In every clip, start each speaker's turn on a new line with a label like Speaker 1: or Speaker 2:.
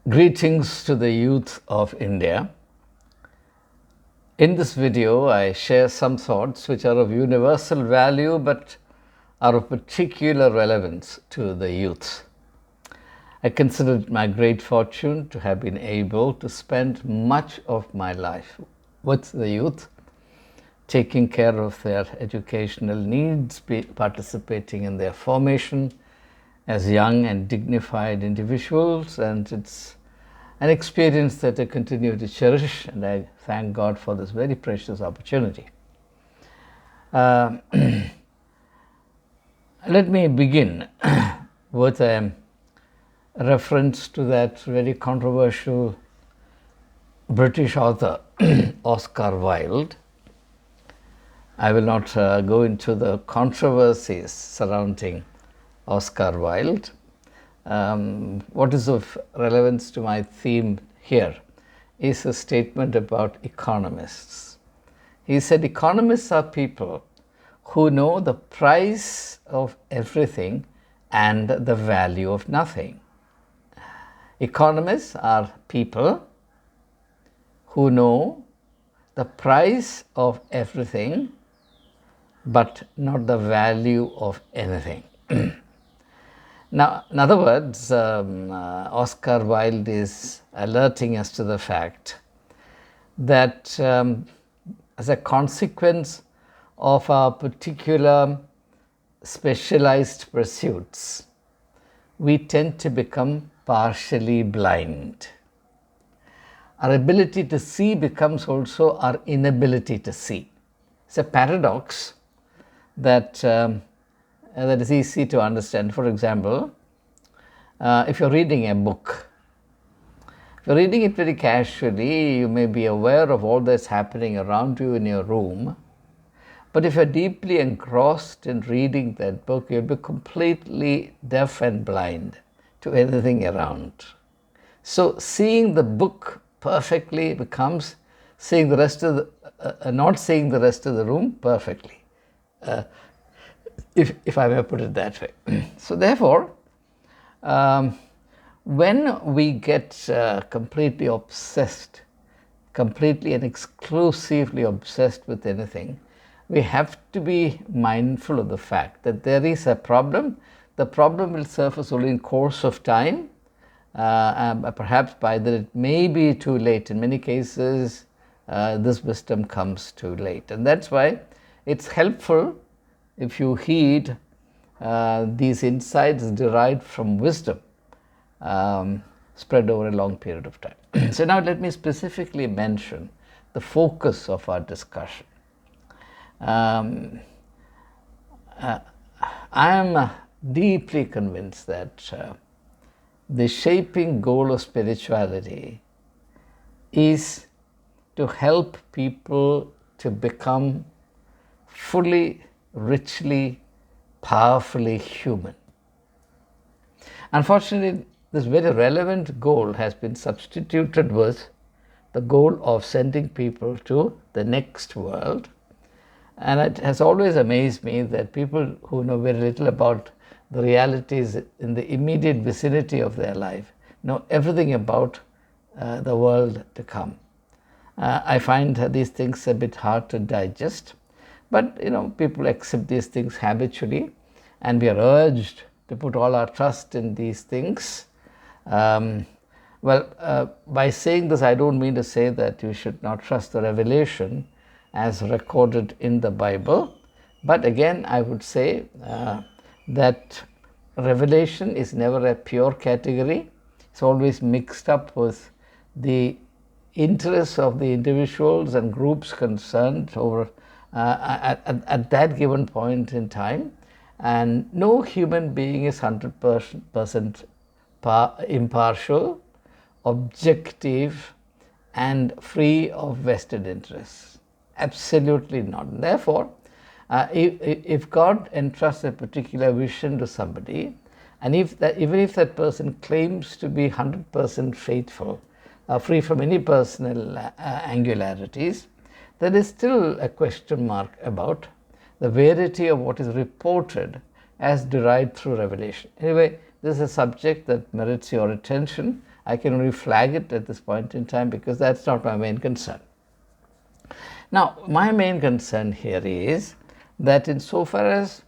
Speaker 1: Greetings to the youth of India. In this video, I share some thoughts which are of universal value but are of particular relevance to the youth. I consider it my great fortune to have been able to spend much of my life with the youth, taking care of their educational needs, participating in their formation as young and dignified individuals, and it's an experience that I continue to cherish, and I thank God for this very precious opportunity. Let me begin with a reference to that very controversial British author, Oscar Wilde. I will not go into the controversies surrounding Oscar Wilde. What is of relevance to my theme here is a statement about economists. He said, economists are people who know the price of everything and the value of nothing. Economists are people who know the price of everything but not the value of anything. Now, in other words, Oscar Wilde is alerting us to the fact that as a consequence of our particular specialized pursuits, we tend to become partially blind. Our ability to see becomes also our inability to see. It's a paradox that is easy to understand. For example, if you're reading a book, if you're reading it very casually, you may be aware of all that's happening around you in your room. But if you're deeply engrossed in reading that book, you'll be completely deaf and blind to anything around. So seeing the book perfectly becomes seeing the rest of the, not seeing the rest of the room perfectly. If I may put it that way. So therefore, when we get completely obsessed, completely and exclusively obsessed with anything, we have to be mindful of the fact that there is a problem. The problem will surface only in course of time. Perhaps by then it may be too late. In many cases, this wisdom comes too late. And that's why it's helpful if you heed these insights derived from wisdom spread over a long period of time. So now let me specifically mention the focus of our discussion. I am deeply convinced that the shaping goal of spirituality is to help people to become fully, richly, powerfully human. Unfortunately, this very relevant goal has been substituted with the goal of sending people to the next world. And it has always amazed me that people who know very little about the realities in the immediate vicinity of their life know everything about the world to come. I find these things a bit hard to digest. But, people accept these things habitually, and we are urged to put all our trust in these things. By saying this, I don't mean to say that you should not trust the revelation as recorded in the Bible. But again, I would say that revelation is never a pure category. It's always mixed up with the interests of the individuals and groups concerned over at that given point in time, and no human being is 100% impartial, objective, and free of vested interests. Absolutely not. Therefore, if God entrusts a particular vision to somebody, and even if that person claims to be 100% faithful, free from any personal angularities, there is still a question mark about the verity of what is reported as derived through revelation. Anyway, this is a subject that merits your attention. I can only flag it at this point in time because that's not my main concern. Now, my main concern here is that insofar as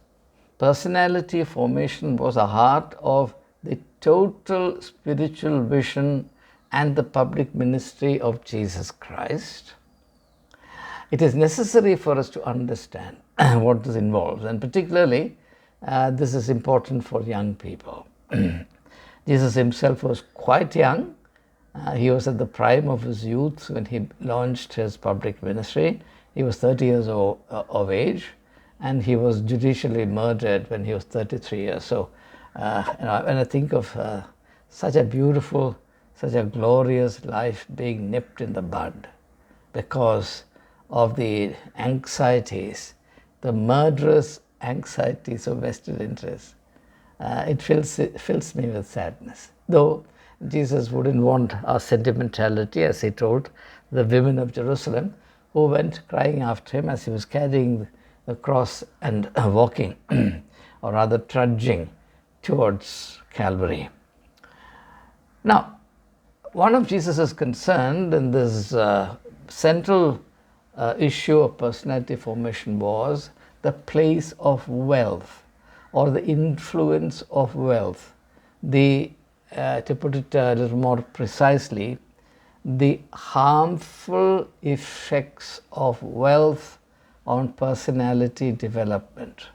Speaker 1: personality formation was a heart of the total spiritual vision and the public ministry of Jesus Christ, it is necessary for us to understand what this involves, and particularly this is important for young people. Jesus himself was quite young. He was at the prime of his youth when he launched his public ministry. He was 30 years of age, and he was judicially murdered when he was 33 years. So when I think of such a beautiful, such a glorious life being nipped in the bud because of the anxieties, the murderous anxieties of vested interests, it fills me with sadness. Though Jesus wouldn't want our sentimentality, as he told the women of Jerusalem who went crying after him as he was carrying the cross and walking, or rather trudging towards Calvary. Now, one of Jesus' concern in this central issue of personality formation was the place of wealth, or the influence of wealth. To put it a little more precisely, the harmful effects of wealth on personality development.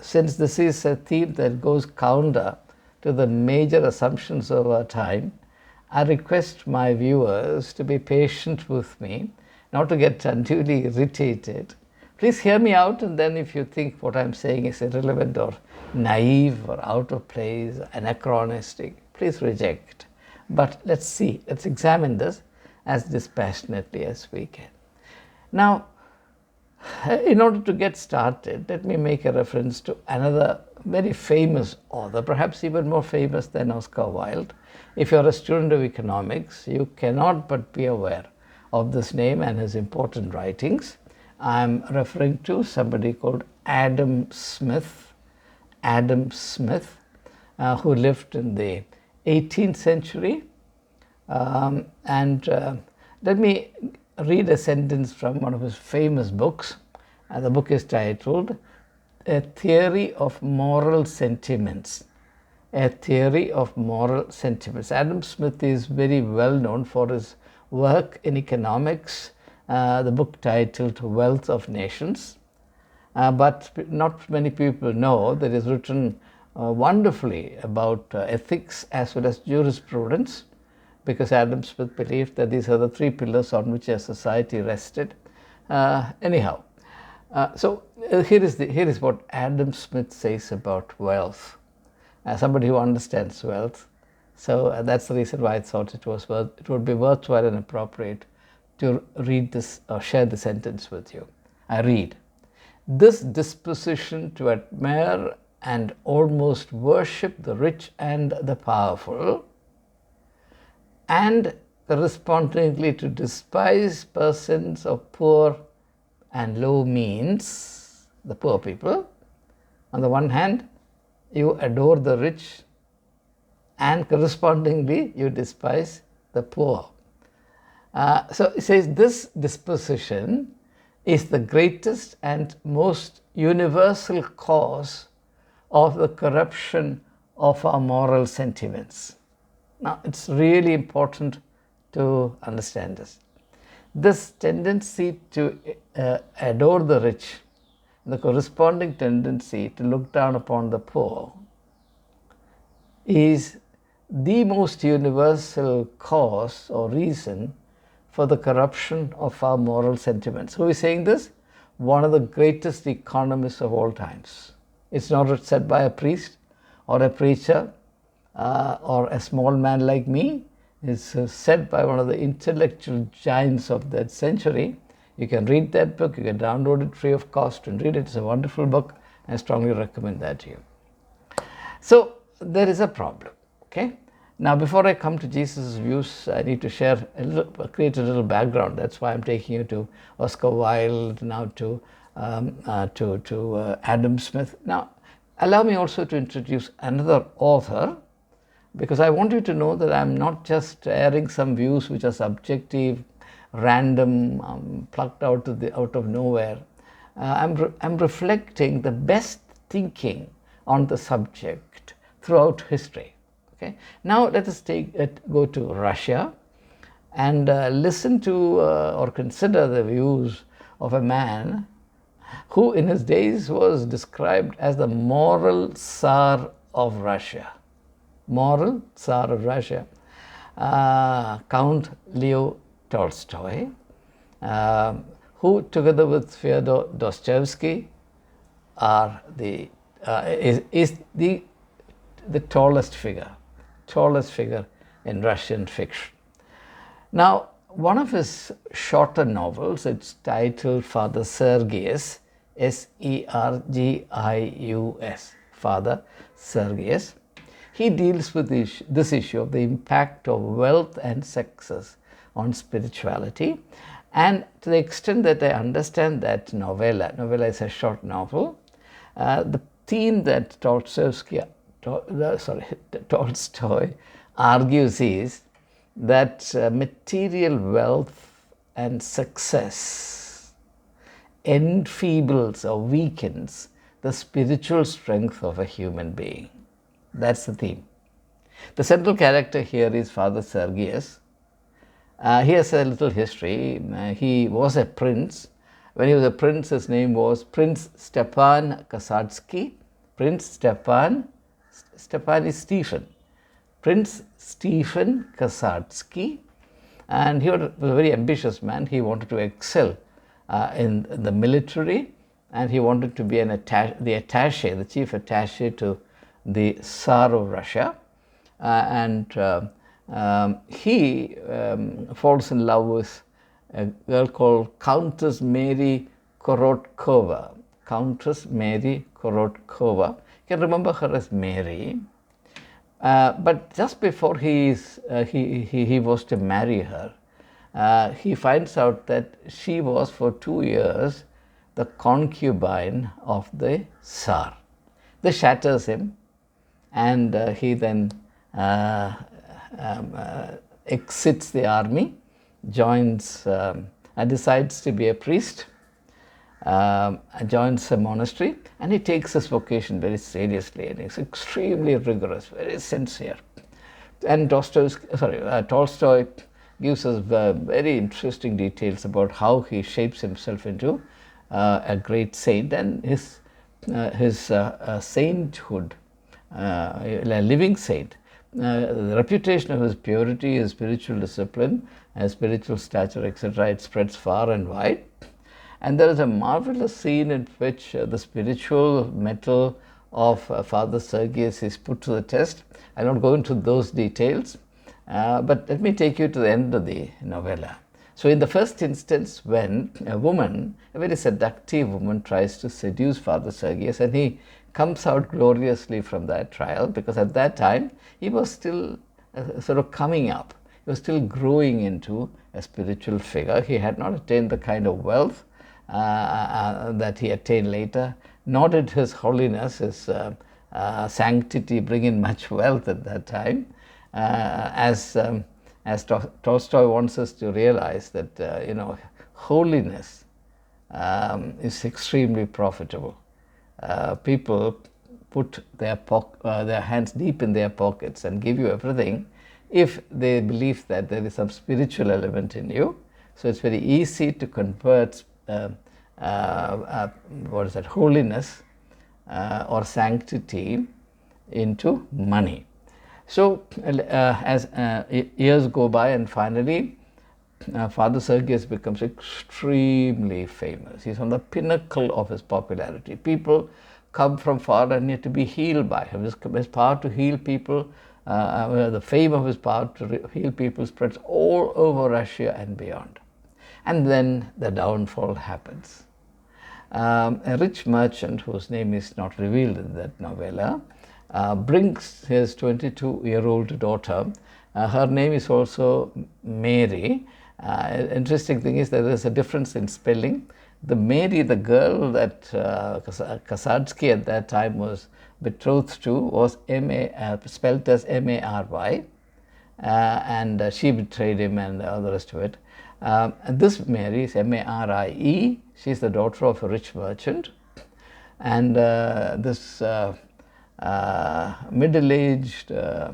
Speaker 1: Since this is a theme that goes counter to the major assumptions of our time, I request my viewers to be patient with me, not to get unduly irritated. Please hear me out, and then if you think what I'm saying is irrelevant or naive or out of place, anachronistic, please reject. But let's see, let's examine this as dispassionately as we can. Now, in order to get started, let me make a reference to another very famous author, perhaps even more famous than Oscar Wilde. If you're a student of economics, you cannot but be aware of this name and his important writings. I'm referring to somebody called Adam Smith, who lived in the 18th century. Let me read a sentence from one of his famous books. The book is titled A Theory of Moral Sentiments. A Theory of Moral Sentiments. Adam Smith is very well known for his work in economics, the book titled Wealth of Nations. But not many people know that he's written wonderfully about ethics as well as jurisprudence, because Adam Smith believed that these are the three pillars on which a society rested. Here is what Adam Smith says about wealth. Somebody who understands wealth. So that's the reason why I thought it would be worthwhile and appropriate to read this or share the sentence with you. I read, "This disposition to admire and almost worship the rich and the powerful, and correspondingly to despise persons of poor and low means, the poor people. On the one hand, you adore the rich, and correspondingly you despise the poor." So it says this disposition is the greatest and most universal cause of the corruption of our moral sentiments. Now, it's really important to understand this. This tendency to adore the rich, the corresponding tendency to look down upon the poor, is the most universal cause or reason for the corruption of our moral sentiments. Who is saying this? One of the greatest economists of all times. It's not said by a priest or a preacher or a small man like me. It's said by one of the intellectual giants of that century. You can read that book, you can download it free of cost and read it. It's a wonderful book. I strongly recommend that to you. So there is a problem, okay? Now, before I come to Jesus' views, I need to create a little background. That's why I'm taking you to Oscar Wilde, now to Adam Smith. Now, allow me also to introduce another author because I want you to know that I'm not just airing some views which are subjective, random, plucked out of nowhere. I'm reflecting the best thinking on the subject throughout history. Okay. Now let us go to Russia and listen to or consider the views of a man who in his days was described as the moral Tsar of Russia. Moral Tsar of Russia, Count Leo Tolstoy, who together with Fyodor Dostoevsky are is the tallest figure in Russian fiction. Now, one of his shorter novels, it's titled Father Sergius, Sergius, Father Sergius. He deals with this issue of the impact of wealth and success on spirituality. And to the extent that I understand that novella is a short novel, the theme that Tolstoy argues is that material wealth and success enfeebles or weakens the spiritual strength of a human being. That's the theme. The central character here is Father Sergius. He has a little history. He was a prince. When he was a prince, his name was Prince Stepan Kasatsky. Prince Stepan is Stephen. Prince Stephen Kasatsky. And he was a very ambitious man. He wanted to excel in the military, and he wanted to be the chief attaché to the Tsar of Russia. He falls in love with a girl called Countess Mary Korotkova. Countess Mary Korotkova. You can remember her as Mary. But just before he was to marry her, he finds out that she was for 2 years the concubine of the Tsar. This shatters him, and he then exits the army, joins decides to be a priest, joins a monastery, and he takes his vocation very seriously, and he's extremely rigorous, very sincere. And Tolstoy gives us very interesting details about how he shapes himself into a great saint, and his sainthood, a living saint. The reputation of his purity, his spiritual discipline, his spiritual stature, etc., it spreads far and wide. And there is a marvelous scene in which the spiritual mettle of Father Sergius is put to the test. I will not go into those details, but let me take you to the end of the novella. So in the first instance, when a woman, a very seductive woman, tries to seduce Father Sergius, and he comes out gloriously from that trial, because at that time he was still sort of coming up. He was still growing into a spiritual figure. He had not attained the kind of wealth that he attained later, nor did his holiness, his sanctity bring in much wealth at that time. As Tolstoy wants us to realize that holiness is extremely profitable. People put their hands deep in their pockets and give you everything if they believe that there is some spiritual element in you. So it's very easy to convert holiness or sanctity into money. So as years go by, and finally Father Sergius becomes extremely famous. He's on the pinnacle of his popularity. People come from far and near to be healed by him. His power to heal people, the fame of his power to heal people spreads all over Russia and beyond. And then the downfall happens. A rich merchant, whose name is not revealed in that novella, brings his 22-year-old daughter. Her name is also Mary. Interesting thing is that there is a difference in spelling. the Mary, the girl that Kasadsky at that time was betrothed to, was spelt as M-A-R-Y, and she betrayed him and all the rest of it. And this Mary is M-A-R-I-E. She's the daughter of a rich merchant. And this middle-aged, a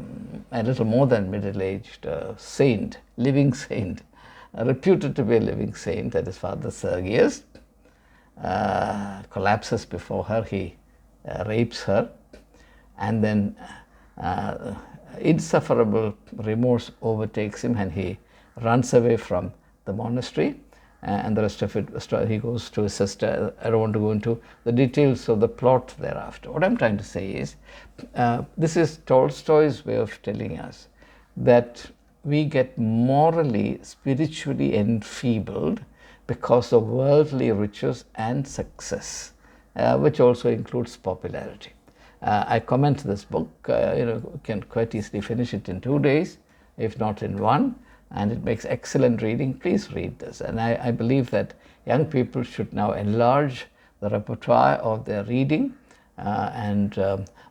Speaker 1: little more than middle-aged saint, living saint, reputed to be a living saint, that is Father Sergius, collapses before her. He rapes her, and then insufferable remorse overtakes him, and he runs away from the monastery. And the rest of it, he goes to his sister. I don't want to go into the details of the plot thereafter. What I'm trying to say is, this is Tolstoy's way of telling us that we get morally, spiritually enfeebled because of worldly riches and success, which also includes popularity. I comment this book, you can quite easily finish it in 2 days, if not in 1. And it makes excellent reading. Please read this. And I believe that young people should now enlarge the repertoire of their reading, and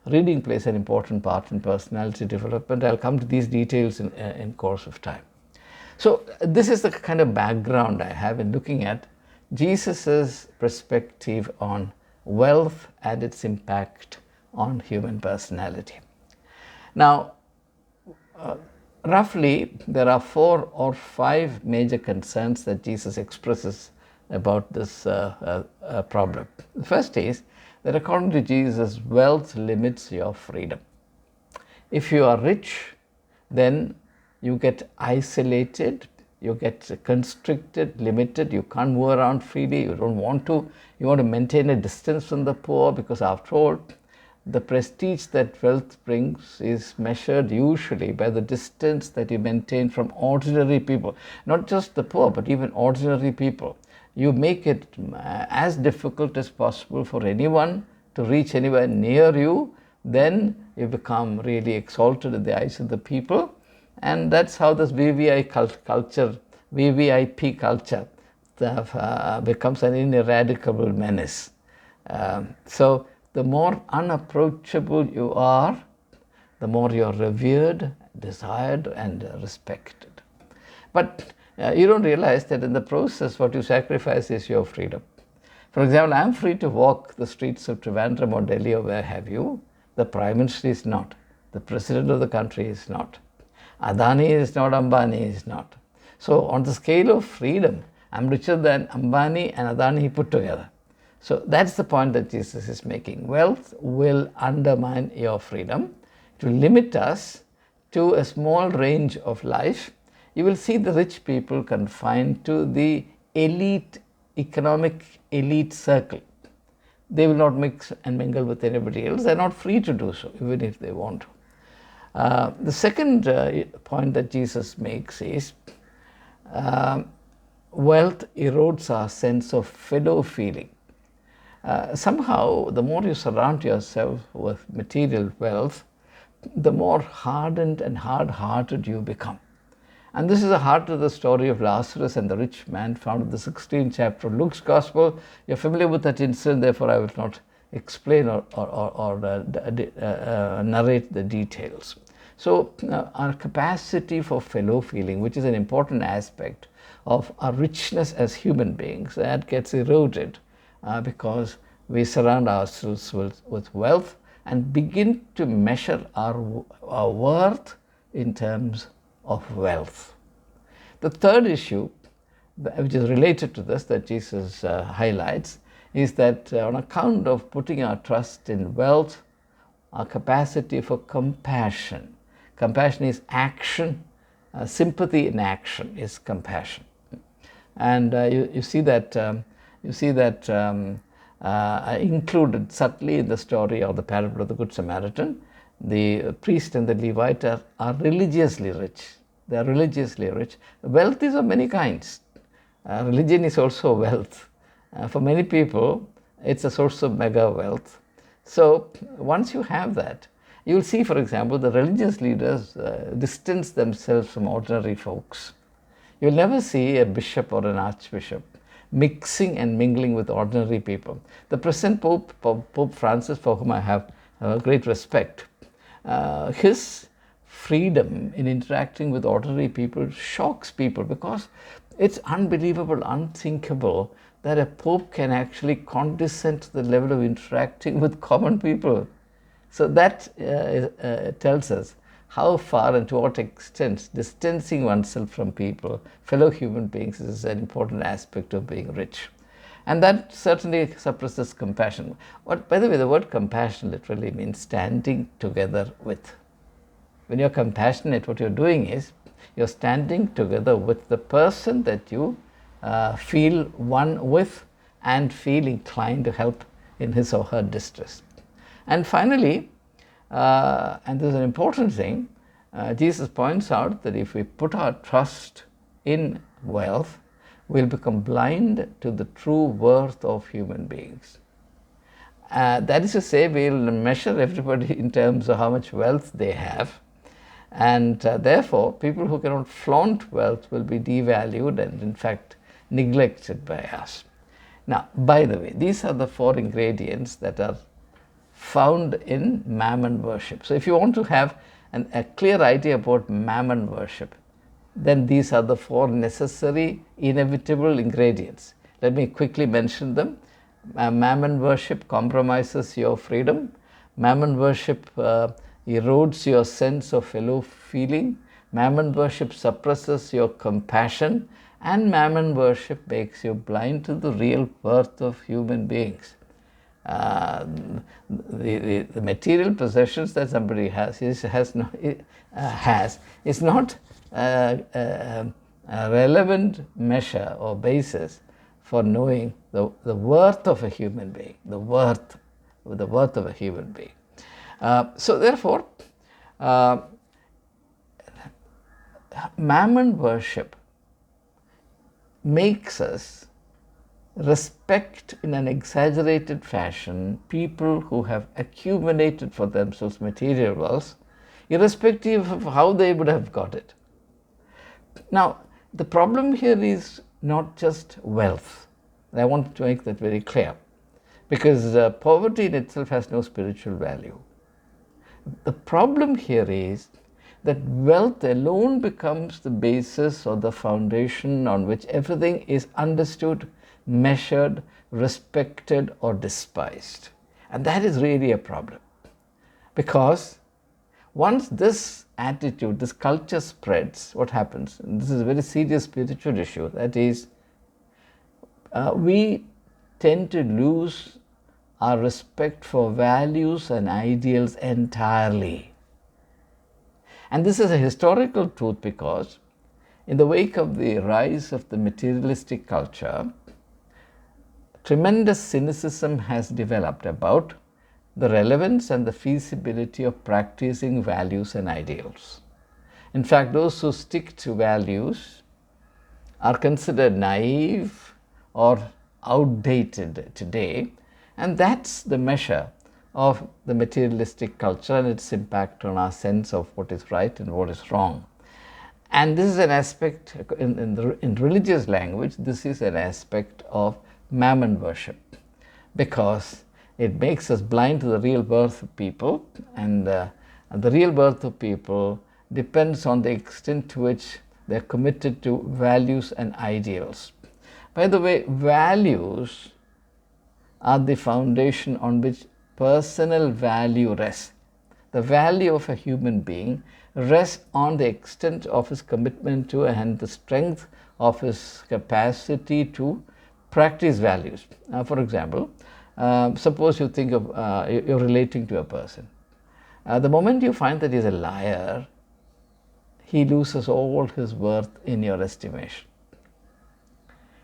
Speaker 1: reading plays an important part in personality development. I'll come to these details in course of time. So this is the kind of background I have in looking at Jesus's perspective on wealth and its impact on human personality. Now, roughly, there are 4 or 5 major concerns that Jesus expresses about this problem. The first is that according to Jesus, wealth limits your freedom. If you are rich, then you get isolated, you get constricted, limited, you can't move around freely, you don't want to, you want to maintain a distance from the poor, because after all, the prestige that wealth brings is measured usually by the distance that you maintain from ordinary people. Not just the poor, but even ordinary people. You make it as difficult as possible for anyone to reach anywhere near you, then you become really exalted in the eyes of the people. And that's how this VVIP culture becomes an ineradicable menace. So the more unapproachable you are, the more you're revered, desired, and respected. But you don't realize that in the process, what you sacrifice is your freedom. For example, I'm free to walk the streets of Trivandrum or Delhi or where have you. The Prime Minister is not. The President of the country is not. Adani is not. Ambani is not. So on the scale of freedom, I'm richer than Ambani and Adani put together. So that's the point that Jesus is making. Wealth will undermine your freedom. It will limit us to a small range of life. You will see the rich people confined to the elite, economic elite circle. They will not mix and mingle with anybody else. They're not free to do so, even if they want to. The second point that Jesus makes is wealth erodes our sense of fellow feeling. Somehow, the more you surround yourself with material wealth, the more hardened and hard-hearted you become. And this is the heart of the story of Lazarus and the rich man found in the 16th chapter of Luke's Gospel. You're familiar with that incident, therefore I will not explain or narrate the details. So our capacity for fellow feeling, which is an important aspect of our richness as human beings, that gets eroded because we surround ourselves with wealth and begin to measure our worth in terms of wealth. The third issue, which is related to this, that Jesus highlights, is that on account of putting our trust in wealth, our capacity for compassion. Compassion is action. Sympathy in action is compassion. And you see that included subtly in the story of the parable of the Good Samaritan. The priest and the Levite are religiously rich. They are religiously rich. Wealth is of many kinds. Religion is also wealth. For many people, it's a source of mega wealth. So once you have that, you will see, for example, the religious leaders distance themselves from ordinary folks. You will never see a bishop or an archbishop mixing and mingling with ordinary people. The present Pope Francis, for whom I have great respect, his freedom in interacting with ordinary people shocks people, because it's unbelievable, unthinkable that a Pope can actually condescend to the level of interacting with common people. So that tells us how far and to what extent distancing oneself from people, fellow human beings, is an important aspect of being rich. And that certainly suppresses compassion. By the way, the word compassion literally means standing together with. When you're compassionate, what you're doing is you're standing together with the person that you feel one with and feel inclined to help in his or her distress. And finally, and this is an important thing, Jesus points out that if we put our trust in wealth, we'll become blind to the true worth of human beings. That is to say, we'll measure everybody in terms of how much wealth they have, and therefore people who cannot flaunt wealth will be devalued and in fact neglected by us. Now, by the way, these are the 4 ingredients that are found in mammon worship. So if you want to have a clear idea about mammon worship, then these are the 4 necessary, inevitable ingredients. Let me quickly mention them. Mammon worship compromises your freedom. Mammon worship erodes your sense of fellow feeling. Mammon worship suppresses your compassion. And mammon worship makes you blind to the real worth of human beings. The material possessions that somebody has is not a relevant measure or basis for knowing the worth of a human being, the worth of a human being. So therefore, mammon worship makes us respect in an exaggerated fashion people who have accumulated for themselves material wealth, irrespective of how they would have got it. Now, the problem here is not just wealth. And I want to make that very clear, because poverty in itself has no spiritual value. The problem here is that wealth alone becomes the basis or the foundation on which everything is understood, measured, respected, or despised. And that is really a problem, because once this attitude, this culture spreads, what happens? And this is a very serious spiritual issue. That is, we tend to lose our respect for values and ideals entirely. And this is a historical truth, because in the wake of the rise of the materialistic culture, tremendous cynicism has developed about the relevance and the feasibility of practicing values and ideals. In fact, those who stick to values are considered naive or outdated today, and that's the measure of the materialistic culture and its impact on our sense of what is right and what is wrong. And this is an aspect, in religious language, this is an aspect of mammon worship, because it makes us blind to the real worth of people, and the real worth of people depends on the extent to which they are committed to values and ideals. By the way, values are the foundation on which personal value rests. The value of a human being rests on the extent of his commitment to and the strength of his capacity to practice values. For example, suppose you think of, you're relating to a person. The moment you find that he's a liar, he loses all his worth in your estimation.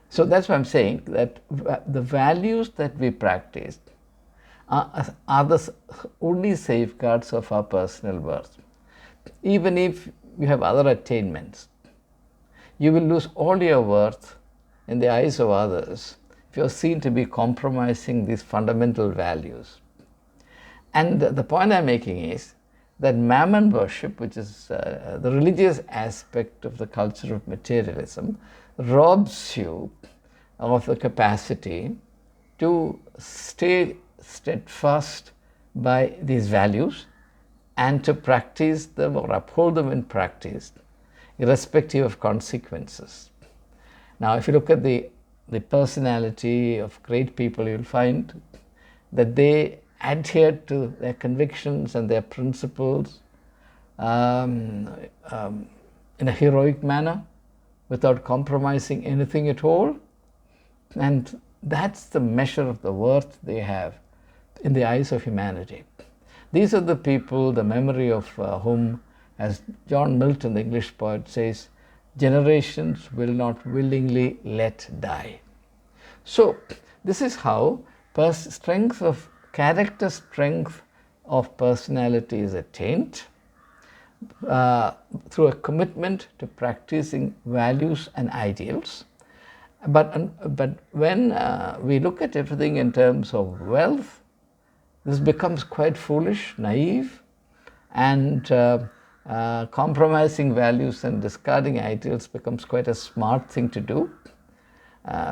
Speaker 1: So that's why I'm saying that the values that we practice are the only safeguards of our personal worth. Even if you have other attainments, you will lose all your worth in the eyes of others if you're seen to be compromising these fundamental values. And the point I'm making is that mammon worship, which is the religious aspect of the culture of materialism, robs you of the capacity to stay steadfast by these values and to practice them or uphold them in practice, irrespective of consequences. Now, if you look at the personality of great people, you'll find that they adhere to their convictions and their principles in a heroic manner, without compromising anything at all. And that's the measure of the worth they have in the eyes of humanity. These are the people, the memory of whom, as John Milton, the English poet, says, generations will not willingly let die. So this is how strength of character, strength of personality is attained through a commitment to practicing values and ideals. But when we look at everything in terms of wealth, this becomes quite foolish, naive, and compromising values and discarding ideals becomes quite a smart thing to do.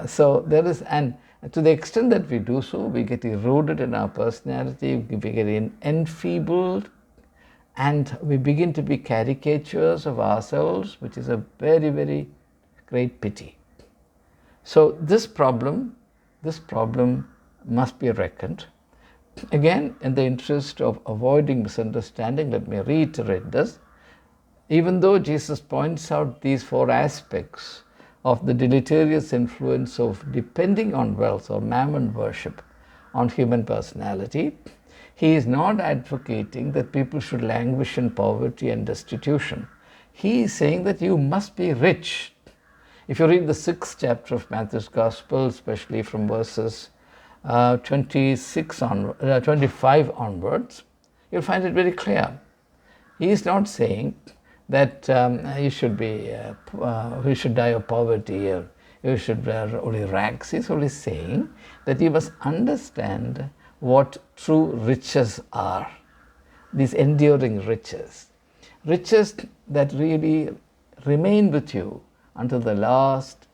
Speaker 1: So there is, and to the extent that we do so, we get eroded in our personality, we get enfeebled, and we begin to be caricatures of ourselves, which is a very, very great pity. So this problem must be reckoned. Again, in the interest of avoiding misunderstanding, let me reiterate this. Even though Jesus points out these four aspects of the deleterious influence of depending on wealth or mammon worship on human personality, he is not advocating that people should languish in poverty and destitution. He is saying that you must be rich. If you read the 6th chapter of Matthew's Gospel, especially from verses 25 onwards, you'll find it very clear. He is not saying that you should die of poverty, or you should wear only rags. He's only saying that you must understand what true riches are, these enduring riches that really remain with you until the last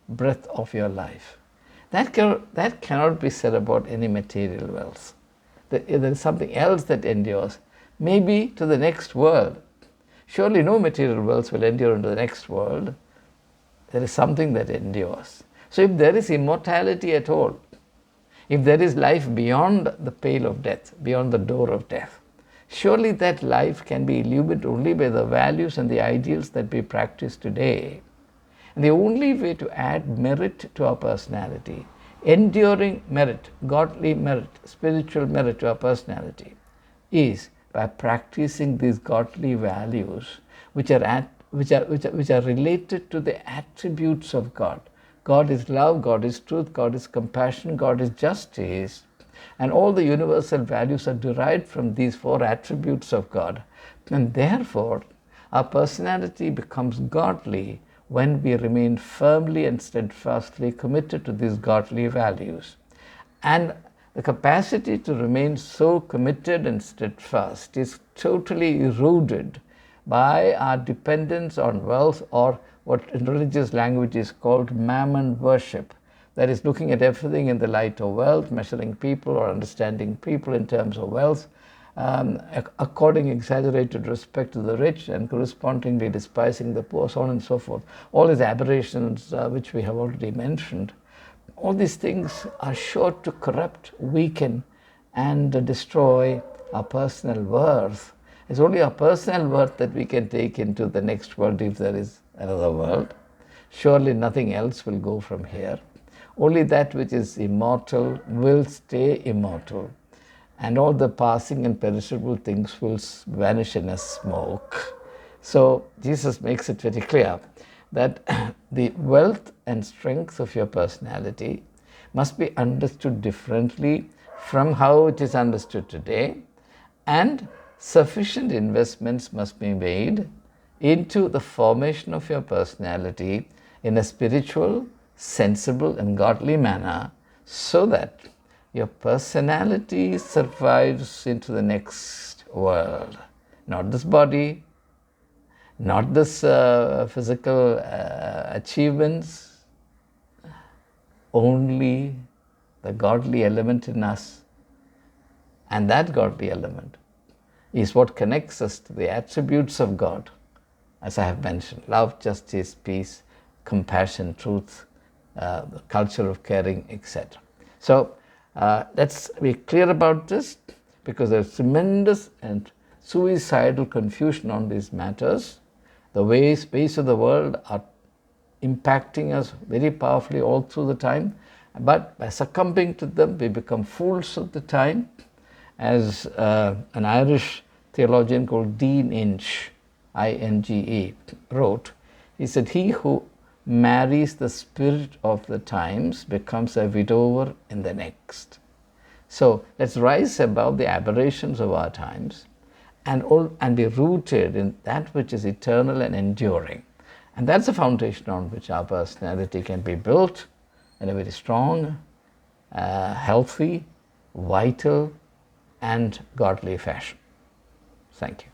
Speaker 1: breath of your life. That cannot be said about any material wealth. There is something else that endures, maybe to the next world. Surely no material wealth will endure into the next world. There is something that endures. So if there is immortality at all, if there is life beyond the pale of death, beyond the door of death, surely that life can be illuminated only by the values and the ideals that we practice today. And the only way to add merit to our personality, enduring merit, godly merit, spiritual merit to our personality, is by practicing these godly values which are related to the attributes of God. God is love, God is truth, God is compassion, God is justice, and all the universal values are derived from these four attributes of God. And therefore, our personality becomes godly when we remain firmly and steadfastly committed to these godly values. And the capacity to remain so committed and steadfast is totally eroded by our dependence on wealth, or what in religious language is called mammon worship. That is, looking at everything in the light of wealth, measuring people or understanding people in terms of wealth, according exaggerated respect to the rich and correspondingly despising the poor, so on and so forth. All these aberrations which we have already mentioned, all these things are sure to corrupt, weaken, and destroy our personal worth. It's only our personal worth that we can take into the next world, if there is another world. Surely nothing else will go from here. Only that which is immortal will stay immortal, and all the passing and perishable things will vanish in a smoke. So Jesus makes it very clear that the wealth and strength of your personality must be understood differently from how it is understood today, and sufficient investments must be made into the formation of your personality in a spiritual, sensible, and godly manner, so that your personality survives into the next world. Not this body, not this physical achievements, only the godly element in us. And that godly element is what connects us to the attributes of God, as I have mentioned: love, justice, peace, compassion, truth, the culture of caring, etc. So let's be clear about this, because there's tremendous and suicidal confusion on these matters. The ways of the world are impacting us very powerfully all through the time, but by succumbing to them, we become fools of the time. As an Irish theologian called Dean Inge, I-N-G-E, wrote, he said, "He who marries the spirit of the times becomes a widower in the next." So let's rise above the aberrations of our times and be rooted in that which is eternal and enduring. And that's the foundation on which our personality can be built in a very strong, healthy, vital, and godly fashion. Thank you.